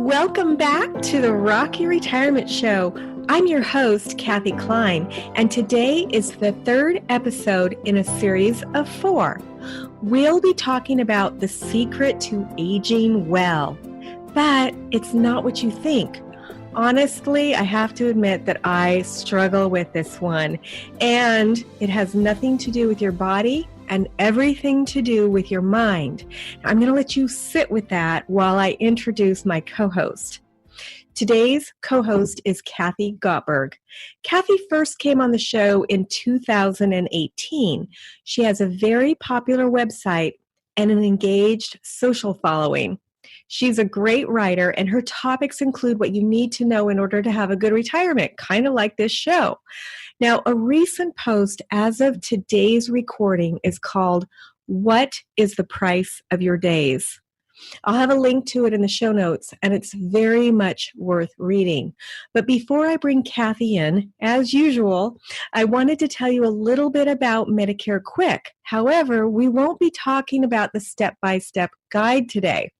Welcome back to the Rocky Retirement Show. I'm your host, Kathy Klein, and today is the third episode in a series of 4. We'll be talking about the secret to aging well, but it's not what you think. Honestly, I have to admit that I struggle with this one, and it has nothing to do with your body and everything to do with your mind. I'm going to let you sit with that while I introduce my co-host. Today's co-host is Kathy Gottberg. Kathy first came on the show in 2018. She has a very popular website and an engaged social following. She's a great writer, and her topics include what you need to know in order to have a good retirement, kind of like this show. Now, a recent post as of today's recording is called, "What is the Price of Your Days?" I'll have a link to it in the show notes, and it's very much worth reading. But before I bring Kathy in, as usual, I wanted to tell you a little bit about Medicare Quick. However, we won't be talking about the step-by-step guide today.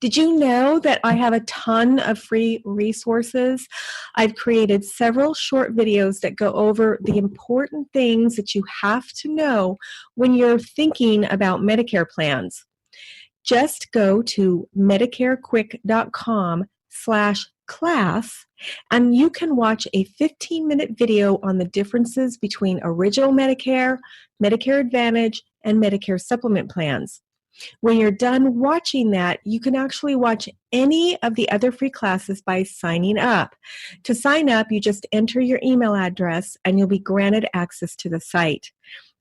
Did you know that I have a ton of free resources? I've created several short videos that go over the important things that you have to know when you're thinking about Medicare plans. Just go to medicarequick.com/class and you can watch a 15-minute video on the differences between original Medicare, Medicare Advantage, and Medicare Supplement plans. When you're done watching that, you can actually watch any of the other free classes by signing up. To sign up, you just enter your email address and you'll be granted access to the site.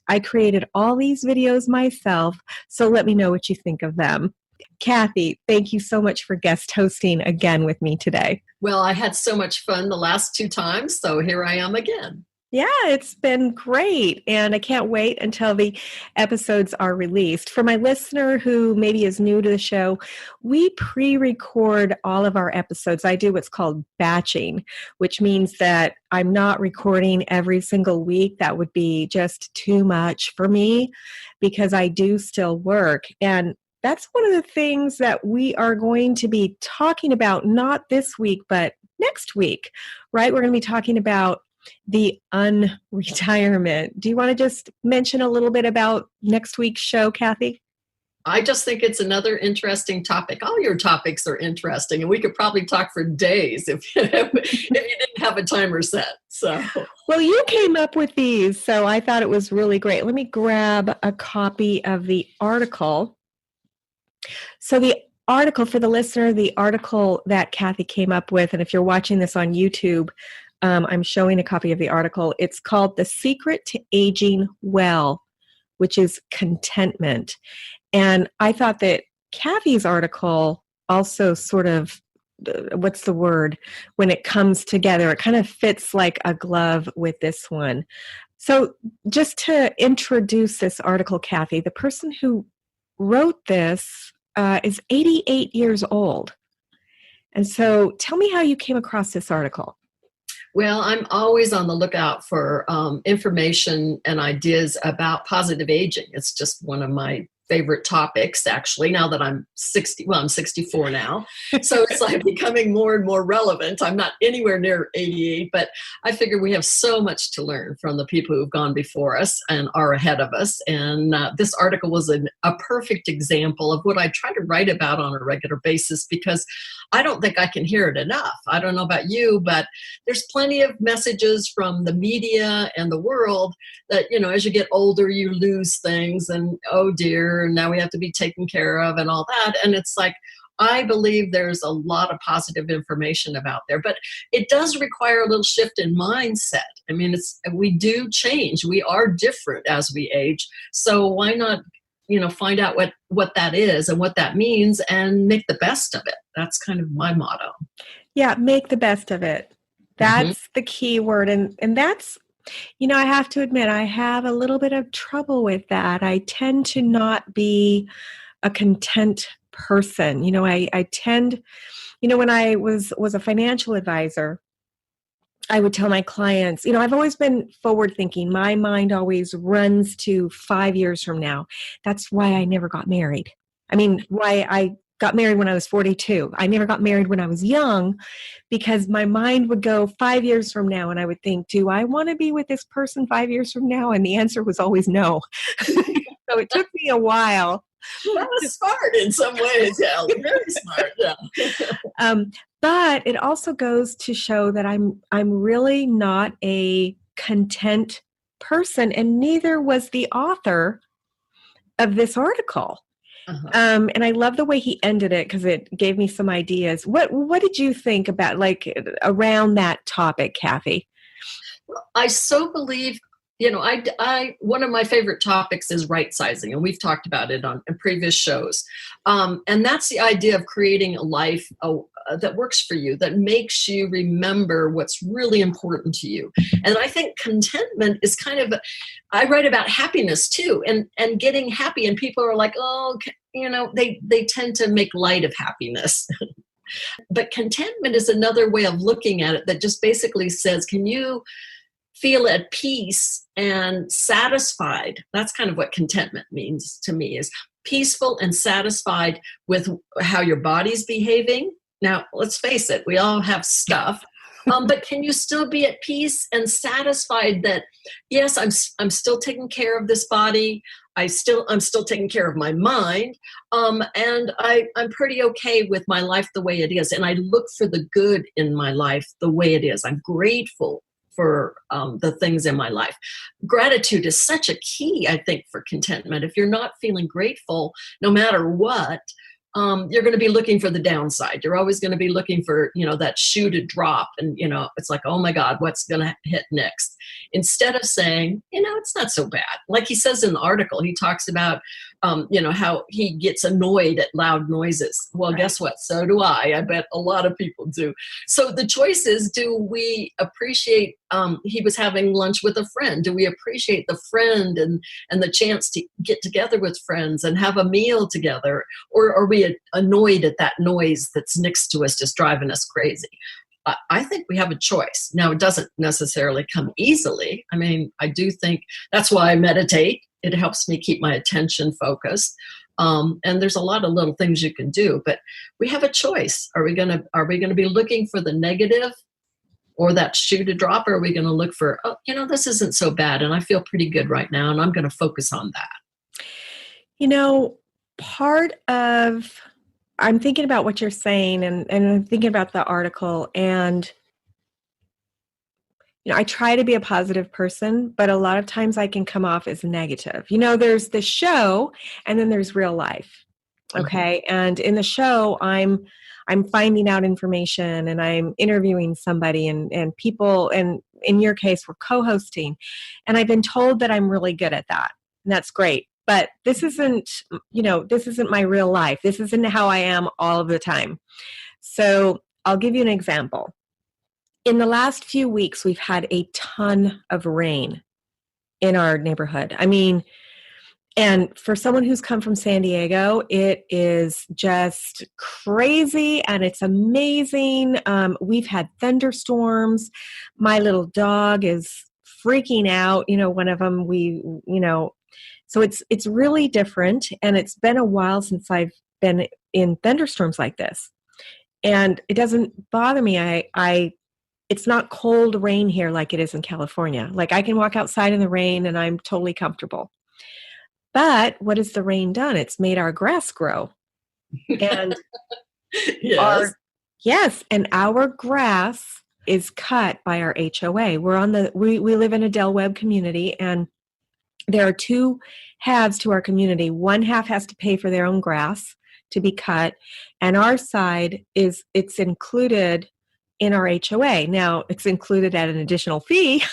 I created all these videos myself, so let me know what you think of them. Kathy, thank you so much for guest hosting again with me today. Well, I had so much fun the last 2 times, so here I am again. Yeah, it's been great, and I can't wait until the episodes are released. For my listener who maybe is new to the show, we pre-record all of our episodes. I do what's called batching, which means that I'm not recording every single week. That would be just too much for me because I do still work. And that's one of the things that we are going to be talking about, not this week, but next week, right? We're going to be talking about the unretirement. Do you want to just mention a little bit about next week's show, Kathy? I just think it's another interesting topic. All your topics are interesting, and we could probably talk for days if you didn't have a timer set. So, well, you came up with these, so I thought it was really great. Let me grab a copy of the article. So the article, for the listener, the article that Kathy came up with, and if you're watching this on YouTube, I'm showing a copy of the article. It's called The Secret to Aging Well, which is Contentment. And I thought that Kathy's article also sort of, what's the word, when it comes together, it kind of fits like a glove with this one. So just to introduce this article, Kathy, the person who wrote this is 88 years old. And so tell me how you came across this article. Well, I'm always on the lookout for information and ideas about positive aging. It's just one of my favorite topics, actually, now that I'm 60. Well, I'm 64 now. So it's like becoming more and more relevant. I'm not anywhere near 88, but I figure we have so much to learn from the people who've gone before us and are ahead of us. And this article was a perfect example of what I try to write about on a regular basis, because I don't think I can hear it enough. I don't know about you, but there's plenty of messages from the media and the world that, you know, as you get older, you lose things and, oh dear, and now we have to be taken care of and all that. And it's like, I believe there's a lot of positive information about there, but it does require a little shift in mindset. I mean, we do change. We are different as we age. So why not, you know, find out what that is and what that means and make the best of it. That's kind of my motto. Yeah, make the best of it. That's the key word. And that's, you know, I have to admit, I have a little bit of trouble with that. I tend to not be a content person. You know, I tend, you know, when I was a financial advisor, I would tell my clients, you know, I've always been forward thinking. My mind always runs to 5 years from now. That's why I never got married. I mean, why I got married when I was 42. I never got married when I was young because my mind would go 5 years from now and I would think, do I want to be with this person 5 years from now? And the answer was always no. So it took me a while. That was smart in some ways, yeah. Very smart, yeah. But it also goes to show that I'm really not a content person, and neither was the author of this article. Uh-huh. And I love the way he ended it because it gave me some ideas. What did you think about around that topic, Kathy? I so believe, I one of my favorite topics is right sizing, and we've talked about it in previous shows. And that's the idea of creating a life that works for you, that makes you remember what's really important to you. And I think contentment is I write about happiness too, and getting happy. And people are like, oh, they tend to make light of happiness. But contentment is another way of looking at it that just basically says, can you feel at peace and satisfied? That's kind of what contentment means to me, is peaceful and satisfied with how your body's behaving. Now, let's face it, we all have stuff. But can you still be at peace and satisfied that, yes, I'm still taking care of this body. I'm still taking care of my mind. And I'm pretty okay with my life the way it is. And I look for the good in my life the way it is. I'm grateful for the things in my life. Gratitude is such a key, I think, for contentment. If you're not feeling grateful, no matter what, you're going to be looking for the downside. You're always going to be looking for, that shoe to drop. And, it's like, oh my God, what's going to hit next? Instead of saying, it's not so bad. Like he says in the article, he talks about, how he gets annoyed at loud noises. Well, right. Guess what? So do I. I bet a lot of people do. So the choice is, do we appreciate, he was having lunch with a friend. Do we appreciate the friend and the chance to get together with friends and have a meal together? Or are we annoyed at that noise that's next to us, just driving us crazy? I think we have a choice. Now, it doesn't necessarily come easily. I mean, I do think that's why I meditate. It helps me keep my attention focused. And there's a lot of little things you can do, but we have a choice. Are we going to be looking for the negative or that shoe to drop? Or are we going to look for, this isn't so bad and I feel pretty good right now and I'm going to focus on that? Part of, I'm thinking about what you're saying and I'm thinking about the article, and I try to be a positive person, but a lot of times I can come off as negative. There's the show and then there's real life. Okay. Mm-hmm. And in the show, I'm finding out information and I'm interviewing somebody and people, and in your case, we're co-hosting. And I've been told that I'm really good at that. And that's great. But this isn't my real life. This isn't how I am all of the time. So I'll give you an example. In the last few weeks, we've had a ton of rain in our neighborhood. I mean, and for someone who's come from San Diego, it is just crazy and it's amazing. We've had thunderstorms. My little dog is freaking out. One of them, so it's really different. And it's been a while since I've been in thunderstorms like this. And it doesn't bother me. It's not cold rain here like it is in California. Like I can walk outside in the rain and I'm totally comfortable. But what has the rain done? It's made our grass grow. And yes. And our grass is cut by our HOA. We live in a Del Webb community, and there are two halves to our community. One half has to pay for their own grass to be cut, and our side it's included in our HOA. Now, it's included at an additional fee,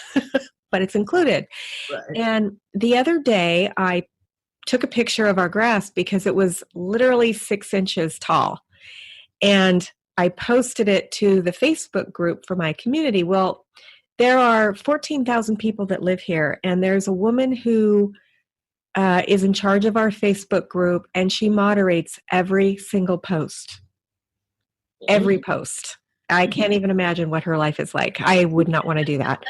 but it's included. Right. And the other day, I took a picture of our grass because it was literally 6 inches tall. And I posted it to the Facebook group for my community. Well, there are 14,000 people that live here, and there's a woman who is in charge of our Facebook group, and she moderates every single post. Every post. I can't even imagine what her life is like. I would not want to do that.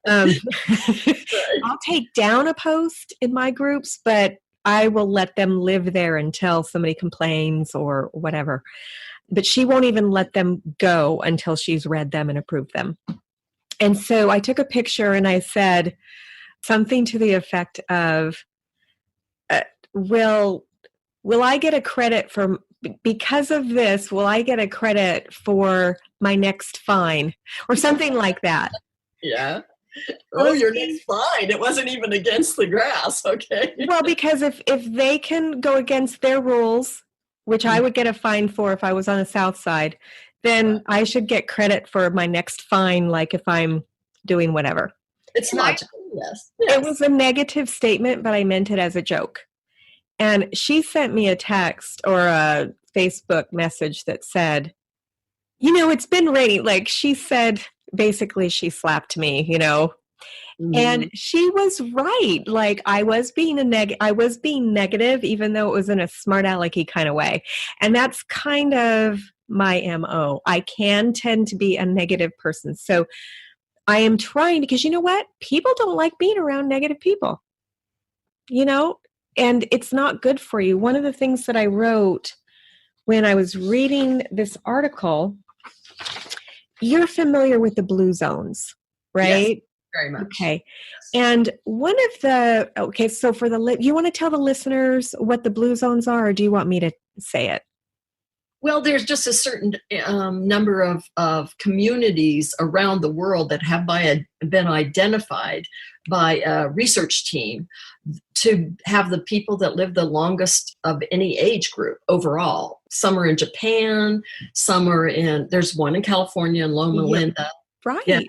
I'll take down a post in my groups, but I will let them live there until somebody complains or whatever. But she won't even let them go until she's read them and approved them. And so I took a picture and I said something to the effect of, will I get a credit for, because of this, will I get a credit for my next fine or something like that? Yeah. Oh, your next fine. It wasn't even against the grass. Okay. Well, because if they can go against their rules, which I would get a fine for if I was on the South Side, then I should get credit for my next fine, like if I'm doing whatever. It's logical, yes. It was a negative statement, but I meant it as a joke. And she sent me a text or a Facebook message that said, it's been raining. Like she said, basically she slapped me, And she was right. Like I was being negative, even though it was in a smart alecky kind of way. And that's kind of my MO. I can tend to be a negative person. So I am trying, because you know what? People don't like being around negative people, and it's not good for you. One of the things that I wrote when I was reading this article, you're familiar with the blue zones, right? Yes, very much. Okay. And one of the, so for you want to tell the listeners what the blue zones are, or do you want me to say it? Well, there's just a certain number of communities around the world that have been identified by a research team to have the people that live the longest of any age group overall. Some are in Japan, some are there's one in California in Loma Linda. Right. Yeah.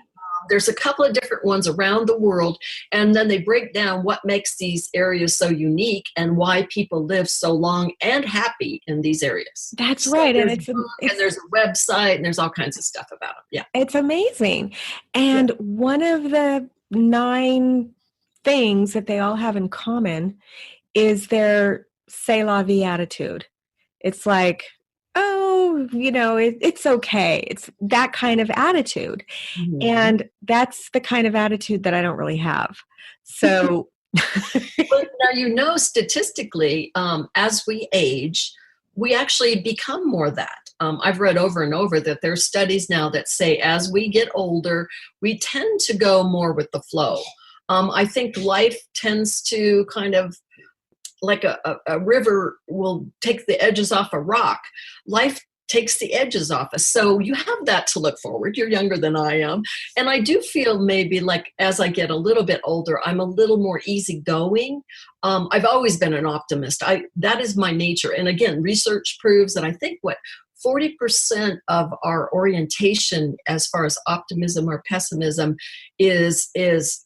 There's a couple of different ones around the world, and then they break down what makes these areas so unique and why people live so long and happy in these areas. That's right. And there's a website and there's all kinds of stuff about them. Yeah. It's amazing. And one of the 9 things that they all have in common is their c'est la vie attitude. It's like, it's okay. It's that kind of attitude. Mm-hmm. And that's the kind of attitude that I don't really have. So well, now, statistically, as we age, we actually become more that. I've read over and over that there's studies now that say as we get older, we tend to go more with the flow. I think life tends to kind of, like a river will take the edges off a rock. Life takes the edges off us. So you have that to look forward. You're younger than I am. And I do feel maybe like as I get a little bit older, I'm a little more easygoing. I've always been an optimist. That is my nature. And again, research proves that I think 40% of our orientation as far as optimism or pessimism is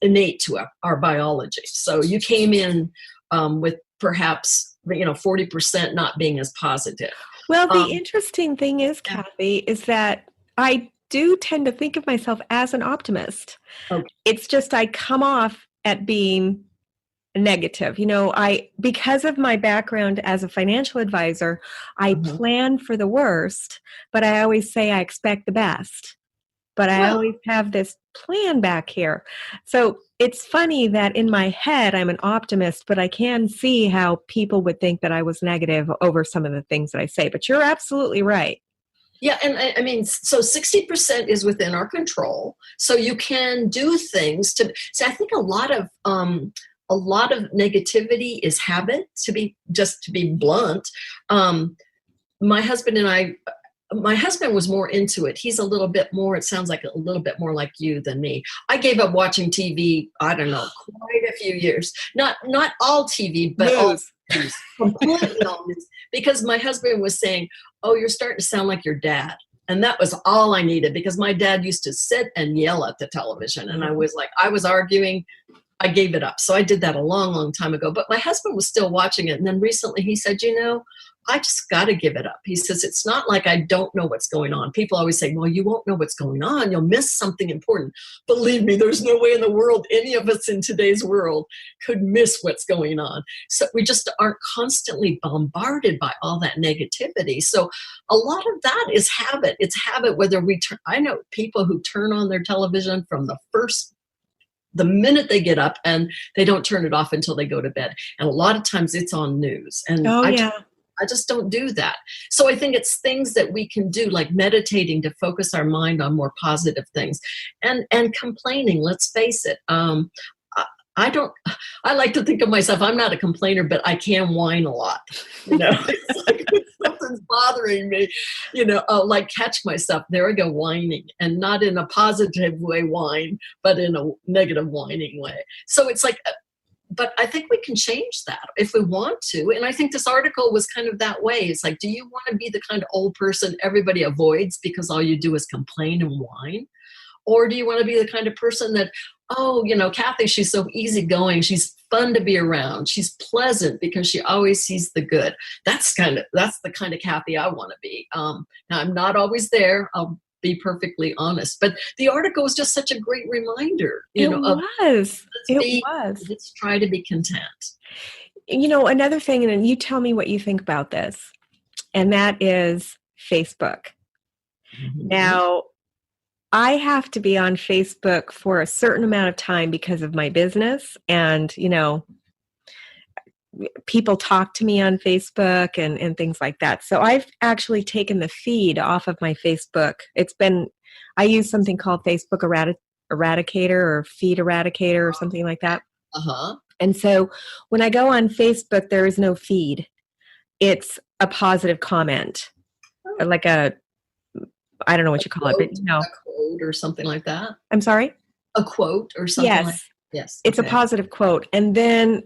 innate to our biology. So you came in with perhaps 40% not being as positive. Well, the interesting thing is, Kathy, is that I do tend to think of myself as an optimist. Okay. It's just I come off at being negative. Because of my background as a financial advisor, I plan for the worst, but I always say I expect the best. But I always have this plan back here. So it's funny that in my head, I'm an optimist, but I can see how people would think that I was negative over some of the things that I say. But you're absolutely right. Yeah, and I mean, so 60% is within our control. So you can do things to. So I think a lot of negativity is habit. To be blunt, my husband and I. My husband was more into it. He's a little bit more, it sounds like a little bit more like you than me. I gave up watching TV, I don't know, quite a few years. Not all TV, but all news. Completely all news. Because my husband was saying, oh, you're starting to sound like your dad. And that was all I needed, because my dad used to sit and yell at the television. And I was arguing. I gave it up. So I did that a long, long time ago. But my husband was still watching it. And then recently he said, I just got to give it up. He says, it's not like I don't know what's going on. People always say, well, you won't know what's going on. You'll miss something important. Believe me, there's no way in the world any of us in today's world could miss what's going on. So we just aren't constantly bombarded by all that negativity. So a lot of that is habit. It's habit whether I know people who turn on their television from the first the minute they get up, and they don't turn it off until they go to bed. And a lot of times it's on news. And Oh, yeah. I just don't do that. So I think it's things that we can do, like meditating, to focus our mind on more positive things, and complaining. Let's face it. I like to think of myself, I'm not a complainer, but I can whine a lot. It's like when something's bothering me, like catch myself. There I go, whining, and not in a positive way whine, but in a negative whining way. So it's like, but I think we can change that if we want to. And I think this article was kind of that way. It's like, do you want to be the kind of old person everybody avoids because all you do is complain and whine? Or do you want to be the kind of person that, Kathy, she's so easygoing. She's fun to be around. She's pleasant because she always sees the good. That's the kind of Kathy I want to be. Now, I'm not always there. I'll be perfectly honest. But the article was just such a great reminder. It was. Let's try to be content. Another thing, and you tell me what you think about this, and that is Facebook. Mm-hmm. Now, I have to be on Facebook for a certain amount of time because of my business, and, people talk to me on Facebook and things like that. So I've actually taken the feed off of my Facebook. I use something called Facebook Eradicator or Feed Eradicator or something like that. Uh-huh. And so when I go on Facebook, there is no feed. It's a positive comment, like I don't know what you call it, but a quote or something like that. I'm sorry? A quote or something like that. Yes. It's a positive quote. And then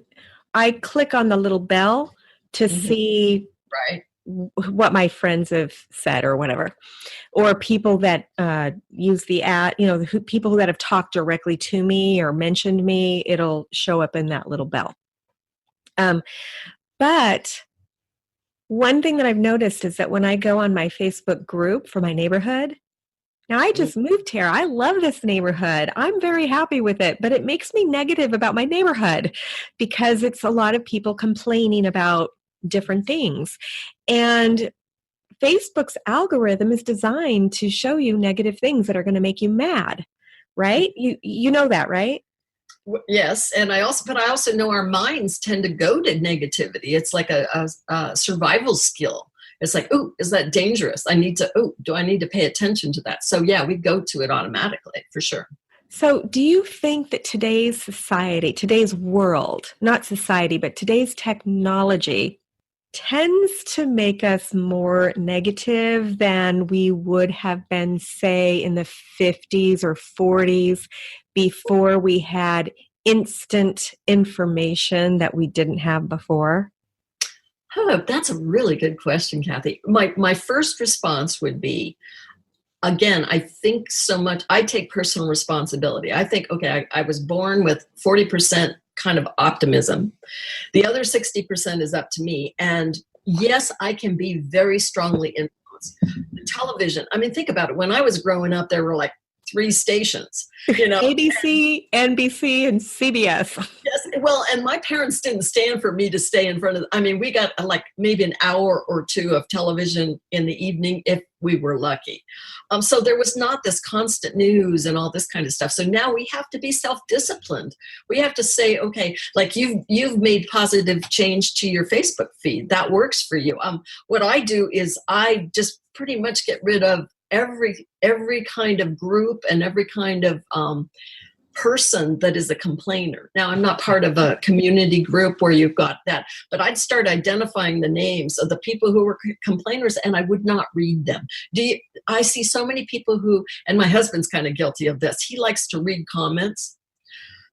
I click on the little bell to see what my friends have said or whatever, or people that use the ad, people that have talked directly to me or mentioned me, it'll show up in that little bell. But one thing that I've noticed is that when I go on my Facebook group for my neighborhood, now I just moved here. I love this neighborhood. I'm very happy with it, but it makes me negative about my neighborhood because it's a lot of people complaining about different things. And Facebook's algorithm is designed to show you negative things that are going to make you mad, right? You know that, right? Yes, and I also know our minds tend to go to negativity. It's like a survival skill. It's like, ooh, is that dangerous? Do I need to pay attention to that? So yeah, we go to it automatically for sure. So do you think that today's society, today's world, not society, but today's technology tends to make us more negative than we would have been, say, in the 50s or 40s before we had instant information that we didn't have before? Oh, that's a really good question, Kathy. My first response would be, again, I think so much, I take personal responsibility. I think, okay, I was born with 40% kind of optimism. The other 60% is up to me. And yes, I can be very strongly influenced. The television, I mean, think about it. When I was growing up, there were like 3 stations, ABC, NBC, and CBS. Yes, well, and my parents didn't stand for me to stay in front of, we got like maybe an hour or 2 of television in the evening if we were lucky. So there was not this constant news and all this kind of stuff. So now we have to be self-disciplined. We have to say, okay, like you've made positive change to your Facebook feed. That works for you. What I do is I just pretty much get rid of every kind of group and every kind of person that is a complainer. Now, I'm not part of a community group where you've got that, but I'd start identifying the names of the people who were complainers, and I would not read them. I see so many people who, and my husband's kind of guilty of this, he likes to read comments.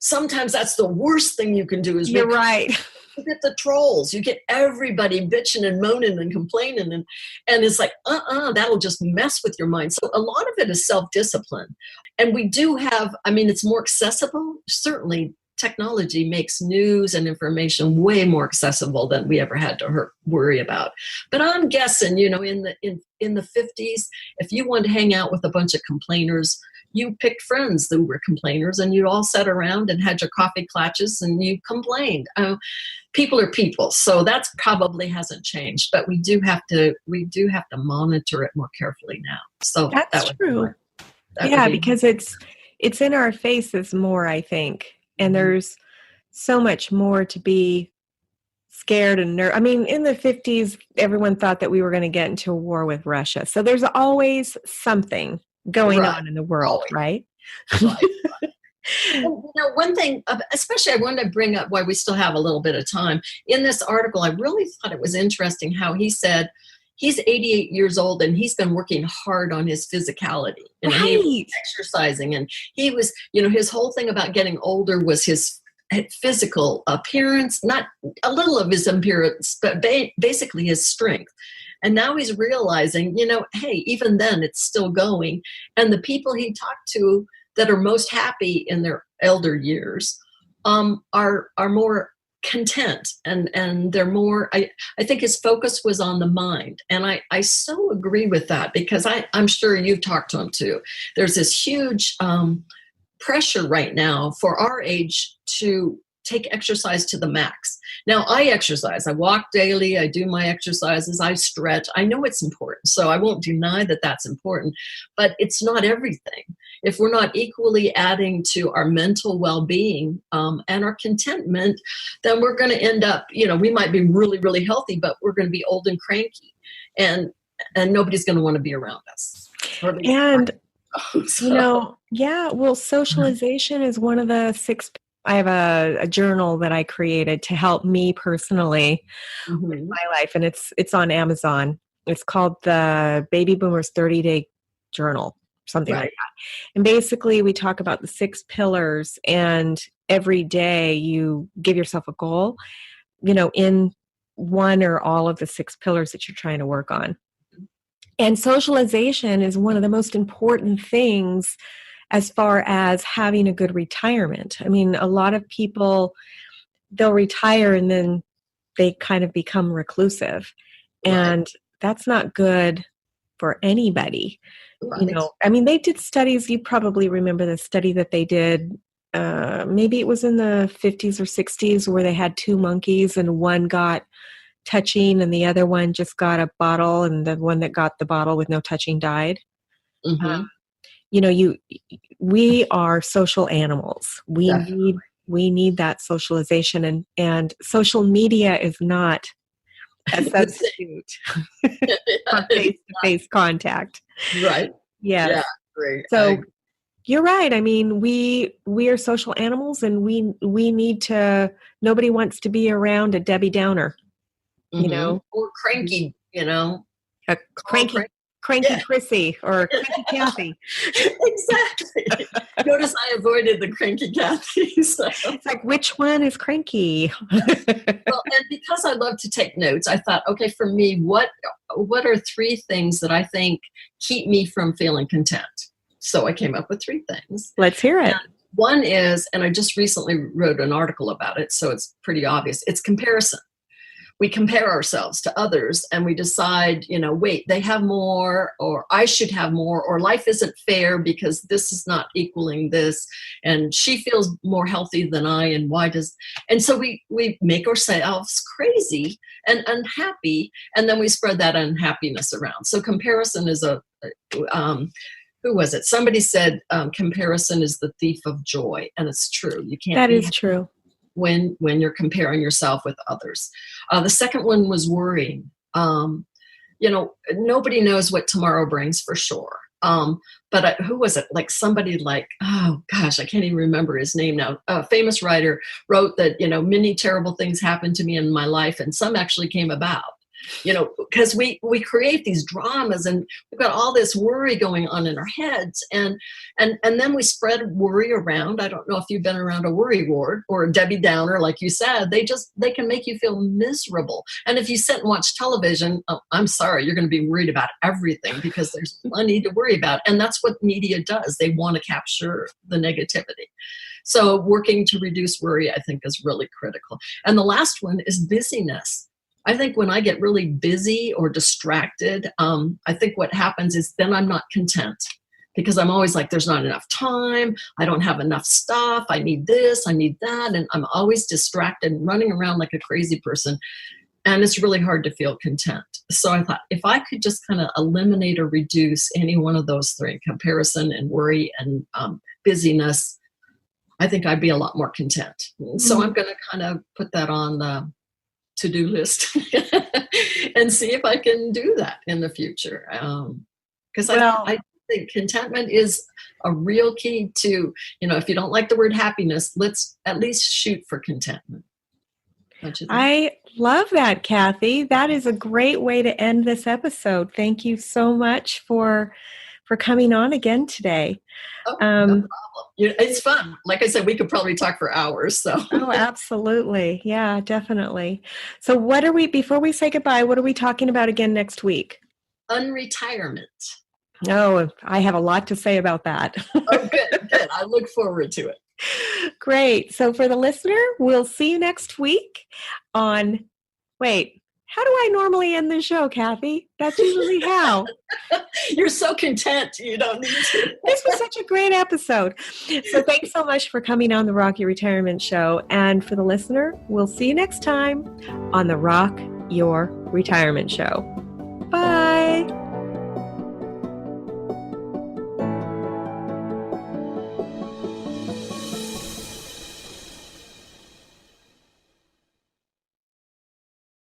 Sometimes that's the worst thing you can do is You're right. You get the trolls. You get everybody bitching and moaning and complaining. And it's like, that'll just mess with your mind. So a lot of it is self-discipline. And we do have, it's more accessible. Certainly technology makes news and information way more accessible than we ever had to worry about. But I'm guessing, in the 50s, if you wanted to hang out with a bunch of complainers, you picked friends that were complainers and you all sat around and had your coffee clutches and you complained. People are people, so that probably hasn't changed, but we do have to monitor it more carefully now. So that's true. Yeah, because it's it's in our faces more, I think. And there's so much more to be scared and I mean, in the 50s, everyone thought that we were going to get into a war with Russia. So there's always something going on in the world, always. right? Right. Well, one thing, especially I wanted to bring up why we still have a little bit of time. In this article, I really thought it was interesting how he said he's 88 years old and he's been working hard on his physicality. And he was exercising, and he was, his whole thing about getting older was his physical appearance, not a little of his appearance, but basically his strength. And now he's realizing, hey, even then it's still going. And the people he talked to that are most happy in their elder years are more content, and they're more, I think his focus was on the mind. And I so agree with that, because I'm sure you've talked to him too. There's this huge pressure right now for our age to take exercise to the max. Now, I exercise. I walk daily. I do my exercises. I stretch. I know it's important, so I won't deny that that's important, but it's not everything. If we're not equally adding to our mental well-being and our contentment, then we're going to end up, we might be really, really healthy, but we're going to be old and cranky, and nobody's going to want to be around us. And, socialization is one of the 6. I have a journal that I created to help me personally with my life, and it's on Amazon. It's called the Baby Boomers 30-Day Journal, something like that. And basically, we talk about the 6 pillars, and every day you give yourself a goal, in one or all of the 6 pillars that you're trying to work on. And socialization is one of the most important things as far as having a good retirement. I mean, a lot of people, they'll retire and then they kind of become reclusive. And that's not good for anybody. I mean, they did studies, you probably remember the study that they did, maybe it was in the 50s or 60s, where they had 2 monkeys and one got touching and the other one just got a bottle, and the one that got the bottle with no touching died. We are social animals. We need that socialization, and social media is not a substitute for face-to-face contact. Right. Yes. Yeah. Great. So you're right. I mean, we are social animals, and we need to. Nobody wants to be around a Debbie Downer, or cranky, a cranky Chrissy or cranky Kathy. Exactly. Notice I avoided the cranky Kathy. So. It's like, which one is cranky? Well, and because I love to take notes, I thought, okay, for me, what are 3 things that I think keep me from feeling content? So I came up with 3 things. Let's hear it. And one is, and I just recently wrote an article about it, so it's pretty obvious, it's comparison. We compare ourselves to others and we decide, wait, they have more, or I should have more, or life isn't fair because this is not equaling this, and she feels more healthy than I, and and so we make ourselves crazy and unhappy, and then we spread that unhappiness around. So comparison is who was it? Somebody said comparison is the thief of joy, and it's true. You can't. That is true. When you're comparing yourself with others. The second one was worrying. Nobody knows what tomorrow brings for sure. But who was it? Like somebody oh gosh, I can't even remember his name now. A famous writer wrote that, many terrible things happened to me in my life, and some actually came about. Because we create these dramas, and we've got all this worry going on in our heads, and then we spread worry around. I don't know if you've been around a worry ward or a Debbie Downer, like you said. They can make you feel miserable. And if you sit and watch television, I'm sorry, you're going to be worried about everything, because there's plenty to worry about. And that's what media does. They want to capture the negativity. So working to reduce worry, I think, is really critical. And the last one is busyness. I think when I get really busy or distracted, I think what happens is then I'm not content, because I'm always like, there's not enough time. I don't have enough stuff. I need this, I need that. And I'm always distracted and running around like a crazy person. And it's really hard to feel content. So I thought, if I could just kind of eliminate or reduce any one of those 3, comparison and worry and busyness, I think I'd be a lot more content. So I'm going to kind of put that on the to-do list and see if I can do that in the future. Because I think contentment is a real key to, if you don't like the word happiness, let's at least shoot for contentment. I love that, Kathy. That is a great way to end this episode. Thank you so much for coming on again today. Oh, no problem. It's fun. Like I said, we could probably talk for hours. So. Oh, absolutely. Yeah, definitely. So before we say goodbye, what are we talking about again next week? Unretirement. Oh, I have a lot to say about that. Oh, good. I look forward to it. Great. So for the listener, we'll see you next week on, how do I normally end the show, Kathy? That's usually how. You're so content. You don't need to. This was such a great episode. So thanks so much for coming on the Rocky Retirement Show. And for the listener, we'll see you next time on the Rock Your Retirement Show.